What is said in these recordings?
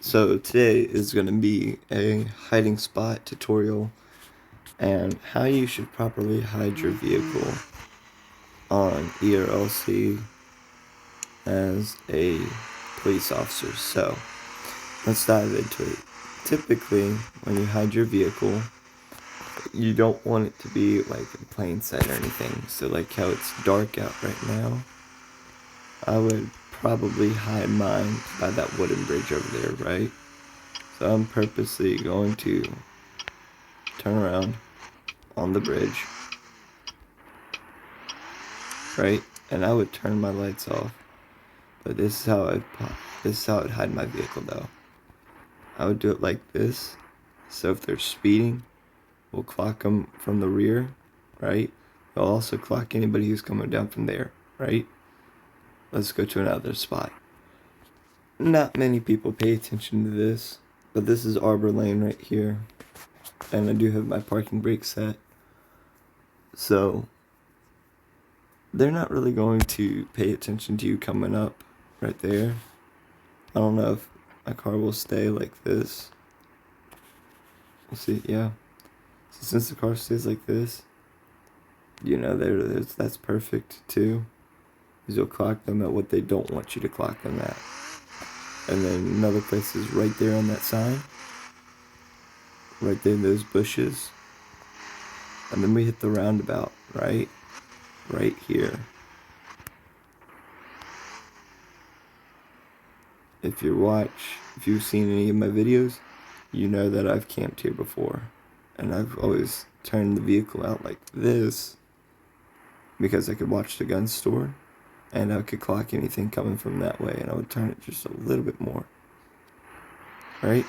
So today is going to be a hiding spot tutorial and how you should properly hide your vehicle on Erlc as a police officer. So let's dive into it. Typically, when you hide your vehicle, you don't want it to be like in plain sight or anything. So like how it's dark out right now, I would probably hide mine by that wooden bridge over there, right? So I'm purposely going to turn around on the bridge, right? And I would turn my lights off. But this is how I'd hide my vehicle though. I would do it like this. So if they're speeding, we'll clock them from the rear, right? We'll also clock anybody who's coming down from there, right? Let's go to another spot. Not many people pay attention to this, but this is Arbor Lane right here. And I do have my parking brake set. So they're not really going to pay attention to you coming up right there. I don't know if my car will stay like this. We'll see, yeah. So since the car stays like this, that's perfect too. Because you'll clock them at what they don't want you to clock them at. And then another place is right there on that sign. Right there in those bushes. And then we hit the roundabout, right? Right here. If you've seen any of my videos, you know that I've camped here before. And I've always turned the vehicle out like this because I could watch the gun store and I could clock anything coming from that way, and I would turn it just a little bit more. Right?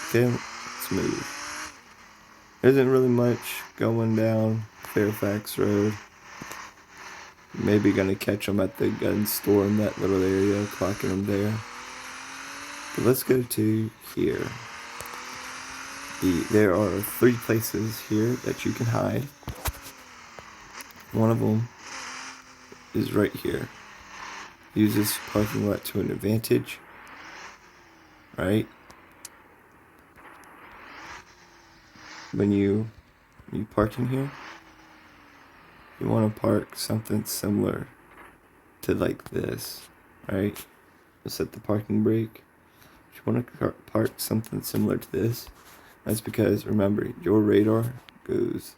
Okay, let's move. There isn't really much going down Fairfax Road. Maybe gonna catch them at the gun store in that little area, clocking them there. But let's go to here. There are 3 places here that you can hide. One of them is right here. Use this parking lot to an advantage, right? When you park in here, you want to park something similar to like this, right? You'll set the parking brake. You want to park something similar to this. That's because, remember, your radar goes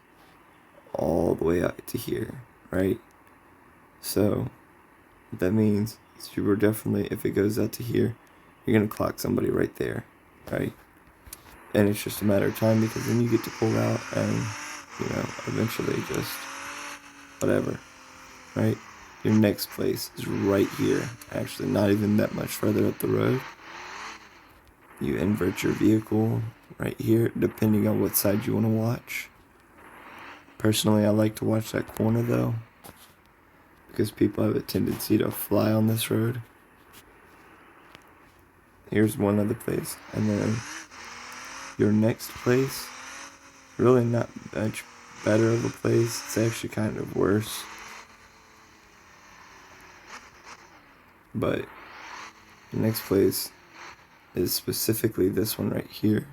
all the way out to here, right? So what that means is you were definitely, if it goes out to here, you're going to clock somebody right there, right? And it's just a matter of time, because then you get to pull out and, eventually just whatever, right? Your next place is right here, actually not even that much further up the road. You invert your vehicle right here, depending on what side you want to watch. Personally, I like to watch that corner though, because people have a tendency to fly on this road. Here's one other place, and then your next place, really not much better of a place. It's actually kind of worse. But the next place is specifically this one right here.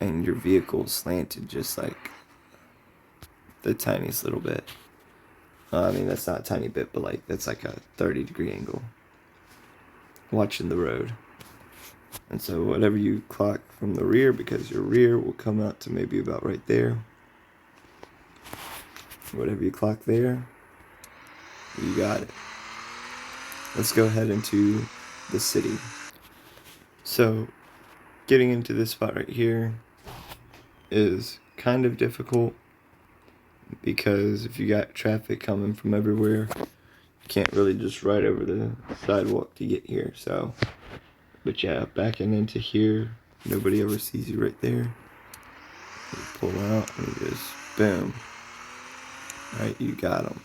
And your vehicle slanted just like the tiniest little bit. I mean, that's not a tiny bit, but like that's like a 30-degree angle. Watching the road. And so whatever you clock from the rear, because your rear will come out to maybe about right there. Whatever you clock there, you got it. Let's go ahead into the city. So getting into this spot right here is kind of difficult, because if you got traffic coming from everywhere, you can't really just ride over the sidewalk to get here. So, but yeah, backing into here, nobody ever sees you right there. You pull out and just boom, right? You got them.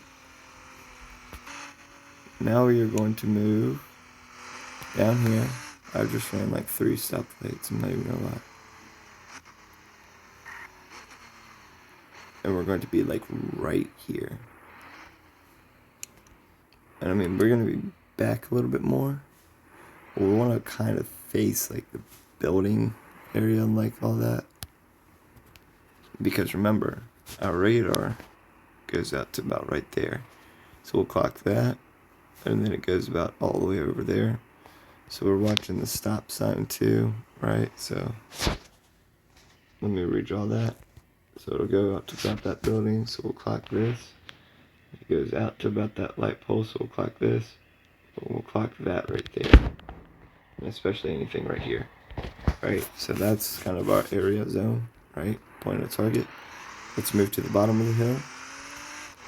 Now we are going to move down here. I just ran like 3 stoplights, I'm not even gonna lie. And we're going to be like right here. And I mean, we're going to be back a little bit more, we want to kind of face like the building area and like all that. Because remember, our radar goes out to about right there. So we'll clock that, and then it goes about all the way over there. So we're watching the stop sign too, right? So let me redraw that. So it'll go out to about that building, so we'll clock this. It goes out to about that light pole, so we'll clock this. But we'll clock that right there. And especially anything right here. Right, so that's kind of our area zone, right? Point of target. Let's move to the bottom of the hill.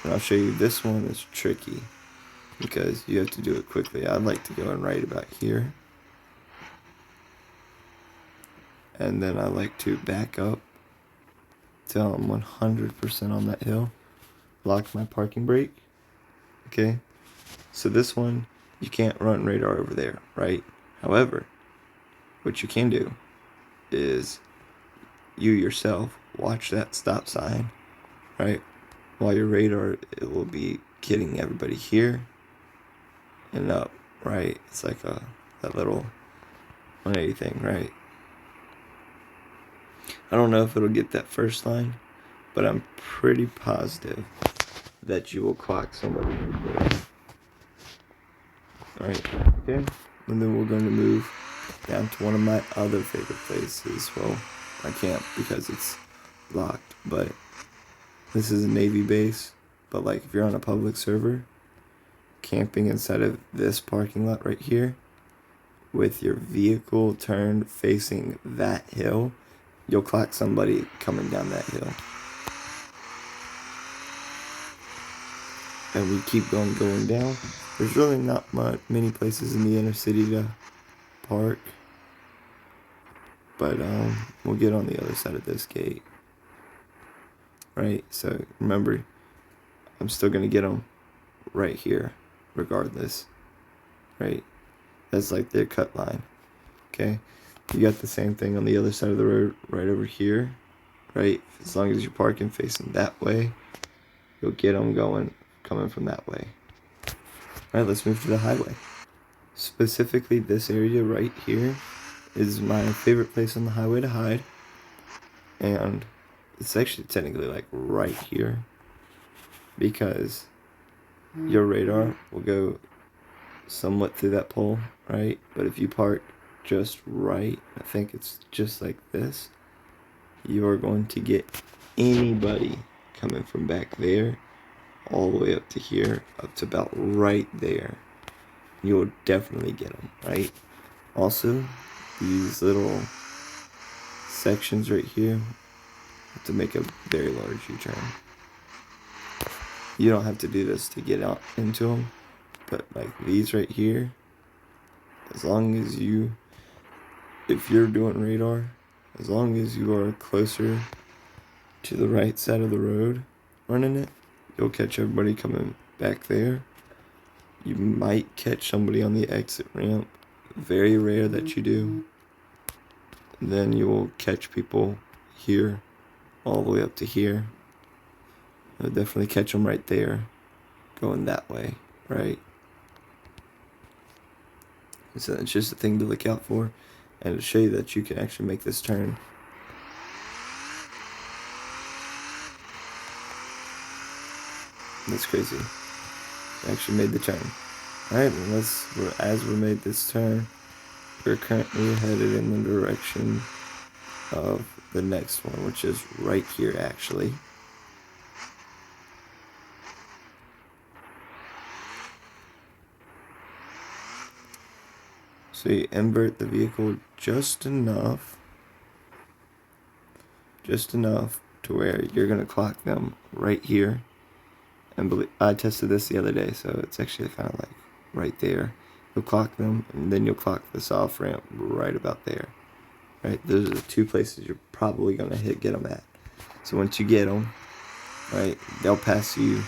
And I'll show you this one is tricky because you have to do it quickly. I'd like to go in right about here. And then I like to back up till I'm 100% on that hill. Lock my parking brake. Okay. So this one, you can't run radar over there, right? However, what you can do is you yourself watch that stop sign, right? While your radar, it will be getting everybody here and up, right? It's like that little 180 thing, right? I don't know if it'll get that first line, but I'm pretty positive that you will clock somebody right there. Alright, okay? And then we're going to move down to one of my other favorite places. Well, I can't because it's locked, but this is a Navy base. But like if you're on a public server, camping inside of this parking lot right here, with your vehicle turned facing that hill, you'll clock somebody coming down that hill. And we keep going down. There's really not many places in the inner city to park. But we'll get on the other side of this gate. Right, so remember, I'm still going to get them right here, regardless. Right, that's like their cut line. Okay, you got the same thing on the other side of the road, right over here. Right, as long as you're parking facing that way, you'll get them coming from that way. Alright, let's move to the highway. Specifically, this area right here is my favorite place on the highway to hide. And it's actually technically like right here, because your radar will go somewhat through that pole, right? But if you park just right, I think it's just like this, you are going to get anybody coming from back there all the way up to here, up to about right there. You'll definitely get them, right? Also, these little sections right here have to make a very large U-turn. You don't have to do this to get out into them, but like these right here, as long as if you're doing radar, as long as you are closer to the right side of the road running it, you'll catch everybody coming back there. You might catch somebody on the exit ramp. Very rare that you do. Then you will catch people here all the way up to here. You'll definitely catch them right there going that way, right? So it's just a thing to look out for and to show you that you can actually make this turn. That's crazy. I actually made the turn. Alright, as we made this turn, we're currently headed in the direction of the next one, which is right here actually. So you invert the vehicle just enough to where you're going to clock them right here. And I tested this the other day, so it's actually kind of like right there. You'll clock them, and then you'll clock this off ramp right about there. Right, those are the two places you're probably going to get them at. So once you get them, right, they'll pass you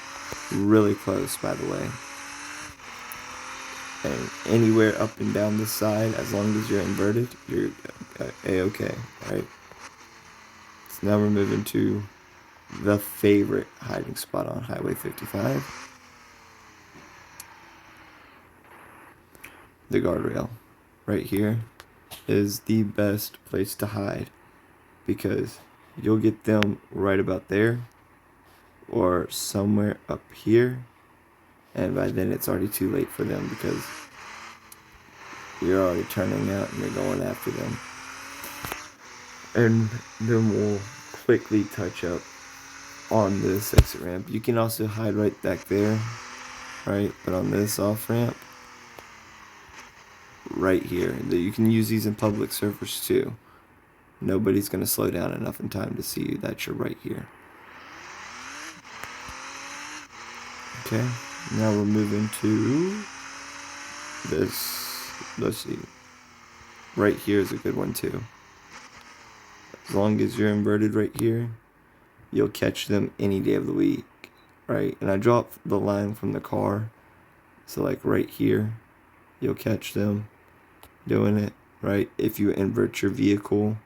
really close, by the way. And anywhere up and down the side, as long as you're inverted, you're A-okay, right? So now we're moving to the favorite hiding spot on Highway 55. The guardrail. right here is the best place to hide, because you'll get them right about there or somewhere up here, and by then it's already too late for them because you're already turning out and you're going after them. And then we'll quickly touch up on this exit ramp. You can also hide right back there, right? But on this off ramp, right here, you can use these in public servers too. Nobody's gonna slow down enough in time to see that you're right here. Okay, now we're moving to this. Let's see. Right here is a good one too. As long as you're inverted right here, you'll catch them any day of the week, right? And I dropped the line from the car, so like right here, you'll catch them doing it, right? If you invert your vehicle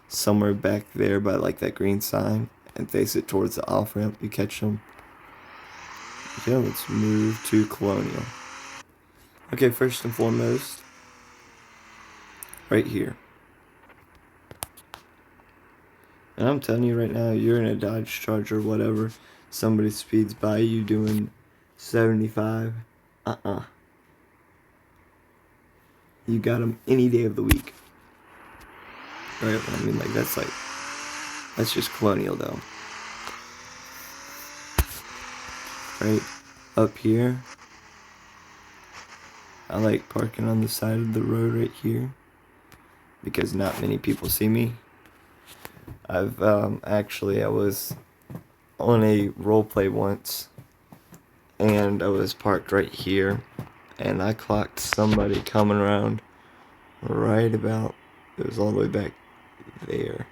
somewhere back there by like that green sign and face it towards the off ramp, you catch them. Okay, let's move to Colonial. Okay, first and foremost, right here. And I'm telling you right now, you're in a Dodge Charger or whatever, somebody speeds by you doing 75, you got them any day of the week. Right? I mean, like, that's just Colonial though. Right? Up here, I like parking on the side of the road right here because not many people see me. I've I was on a role play once and I was parked right here and I clocked somebody coming around right about, it was all the way back there.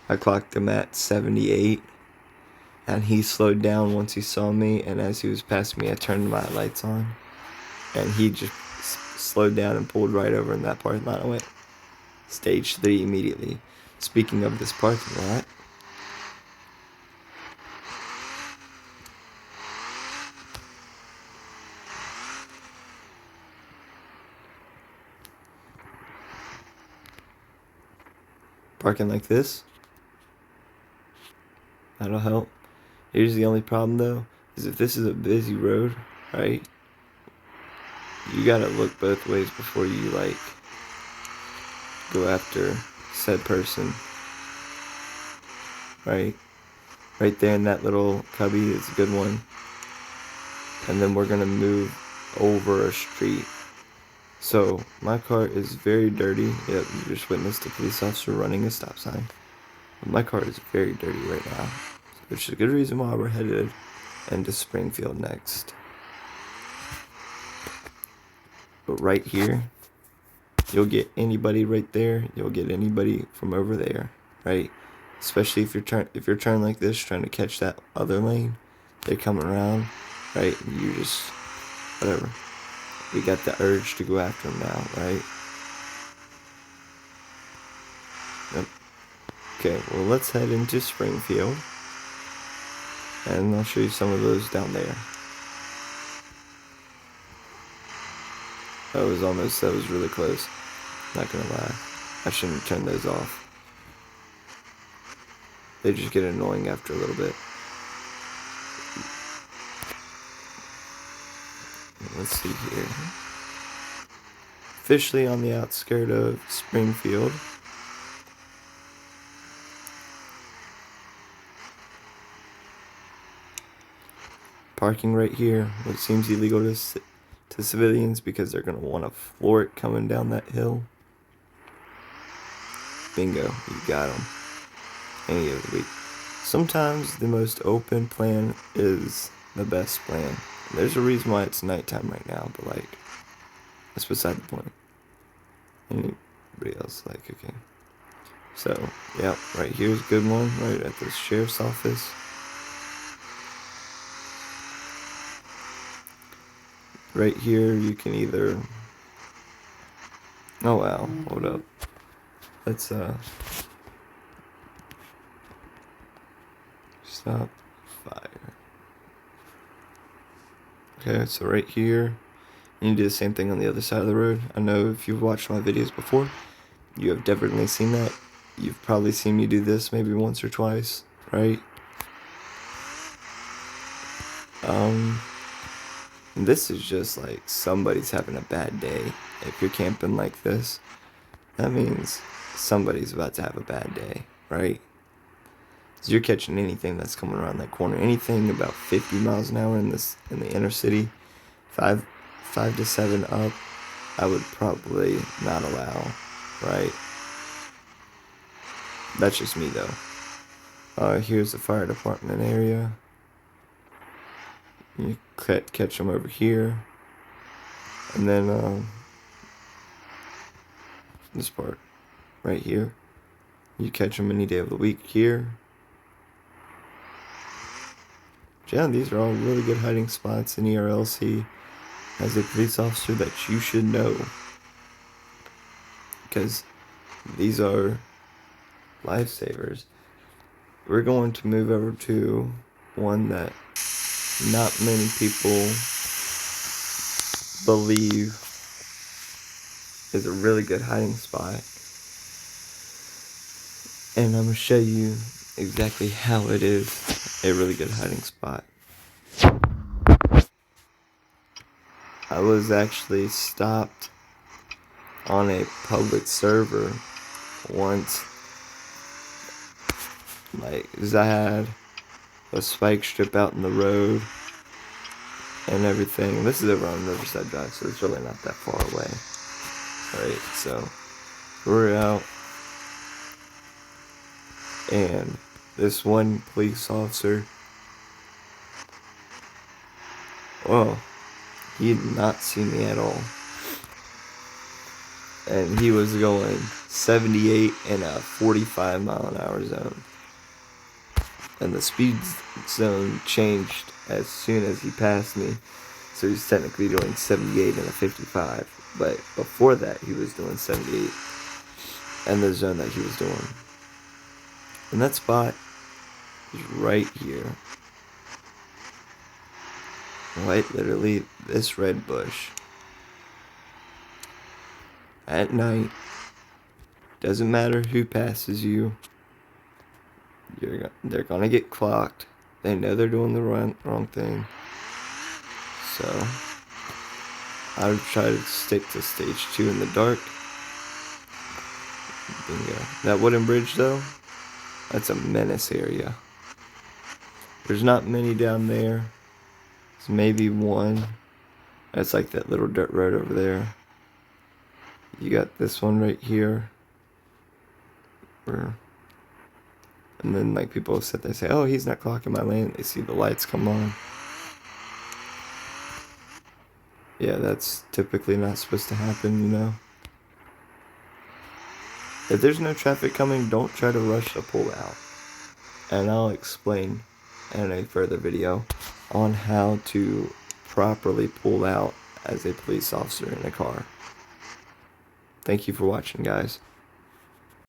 I clocked him at 78 and he slowed down once he saw me, and as he was passing me I turned my lights on and he just slowed down and pulled right over in that parking lot. I went stage 3 immediately. Speaking of this parking lot, parking like this, that'll help. Here's the only problem though, is if this is a busy road, right, you gotta look both ways before you like go after said person. Right there in that little cubby is a good one. And then we're gonna move over a street. So my car is very dirty. Yep, you just witnessed a police officer running a stop sign. But my car is very dirty right now, which is a good reason why we're headed into Springfield next. But right here, you'll get anybody right there. You'll get anybody from over there, right? Especially if you're turning like this, trying to catch that other lane. They're coming around, right? And you just, whatever. We got the urge to go after them now, right? Yep. Okay, well, let's head into Springfield. And I'll show you some of those down there. That was really close. Not gonna lie. I shouldn't have turned those off. They just get annoying after a little bit. Let's see here. Officially on the outskirts of Springfield. Parking right here, which seems illegal to civilians because they're going to want to floor it coming down that hill. Bingo, you got them. Any of the week. Sometimes the most open plan is the best plan. There's a reason why it's nighttime right now, but like, that's beside the point. Anybody else like, okay. So, yeah, right here's a good one, right at the sheriff's office. Right here, you can either, oh wow, hold up. Let's, stop fire. Okay, so right here, And you do the same thing on the other side of the road. I know if you've watched my videos before, you have definitely seen that. You've probably seen me do this maybe once or twice, right? This is just like somebody's having a bad day. If you're camping like this, that means somebody's about to have a bad day, right? So you're catching anything that's coming around that corner, anything about 50 miles an hour in the inner city, 5 to 7 up, I would probably not allow, right? That's just me though. Here's the fire department area. You catch them over here, and then this part right here. You catch them any day of the week here. Yeah, these are all really good hiding spots in Erlc as a police officer that you should know, because these are lifesavers. We're going to move over to one that not many people believe is a really good hiding spot, and I'm going to show you exactly how it is a really good hiding spot. I was actually stopped on a public server once, like, 'cause I had a spike strip out in the road and everything. This is over on Riverside Drive, so it's really not that far away. Right, so we're out, and this one police officer, well, he did not see me at all. And he was going 78 in a 45 mile an hour zone. And the speed zone changed as soon as he passed me. So he's technically doing 78 in a 55. But before that, he was doing 78 in the zone that he was doing. And that spot is right here. Right, literally this red bush. At night, doesn't matter who passes you, they're gonna get clocked. They know they're doing the wrong thing. So I would try to stick to stage 2 in the dark. Bingo. That wooden bridge though, that's a menace area. There's not many down there. There's maybe one. That's like that little dirt road over there. You got this one right here. And then like people sit there and say, oh, he's not clocking my lane. They see the lights come on. Yeah, that's typically not supposed to happen, you know. If there's no traffic coming, don't try to rush to pull out. And I'll explain in a further video on how to properly pull out as a police officer in a car. Thank you for watching, guys.